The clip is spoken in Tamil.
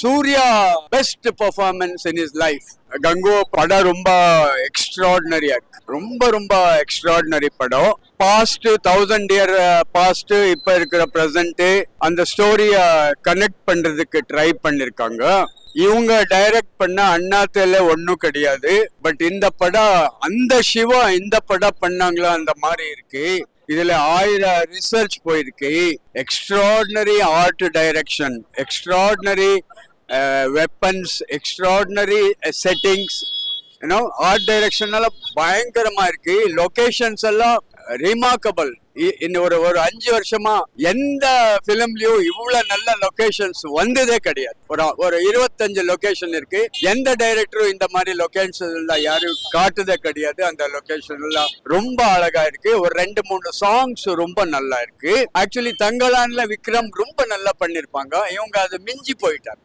Surya best performance in his life. கங்கோ படம் ரொம்ப எக்ஸ்ட்ராடினரியா ரொம்ப ரொம்ப எக்ஸ்ட்ராடினரி படம். பாஸ்ட் 1000 இயர் பாஸ்ட் இப்ப இருக்கிற பிரசன்ட் அந்த ஸ்டோரிய கனெக்ட் பண்றதுக்கு ட்ரை பண்ணிருக்காங்க. இவங்க டைரக்ட் பண்ண அண்ணாத்தேல ஒன்னும் கிடையாது. பட் இந்த படம் அந்த சிவா இந்த படம் பண்ணாங்களா அந்த மாதிரி இருக்கு. இதுல 1000 ரிசர்ச் போயிருக்கு. Extraordinary art direction, extraordinary weapons, extraordinary settings, art direction பயங்கரமா இருக்கு. லொகேஷன்ஸ் எல்லாம் ரிமார்க்கபிள். இன்னும் ஒரு 5 வருஷமா எந்த பிலிம்லயும் இவ்வளவு நல்ல லொகேஷன்ஸ் வந்ததே கிடையாது. ஒரு 25 லொகேஷன் இருக்கு. எந்த டைரக்டரும் இந்த மாதிரி லொகேஷன் எல்லாம் யாரும் காட்டுதே கிடையாது. அந்த லொகேஷன் எல்லாம் ரொம்ப அழகா இருக்கு. ஒரு 2-3 சாங்ஸ் ரொம்ப நல்லா இருக்கு. ஆக்சுவலி தங்கலான்ல விக்ரம் ரொம்ப நல்லா பண்ணிருப்பாங்க. இவங்க அது மிஞ்சி போயிட்டாங்க.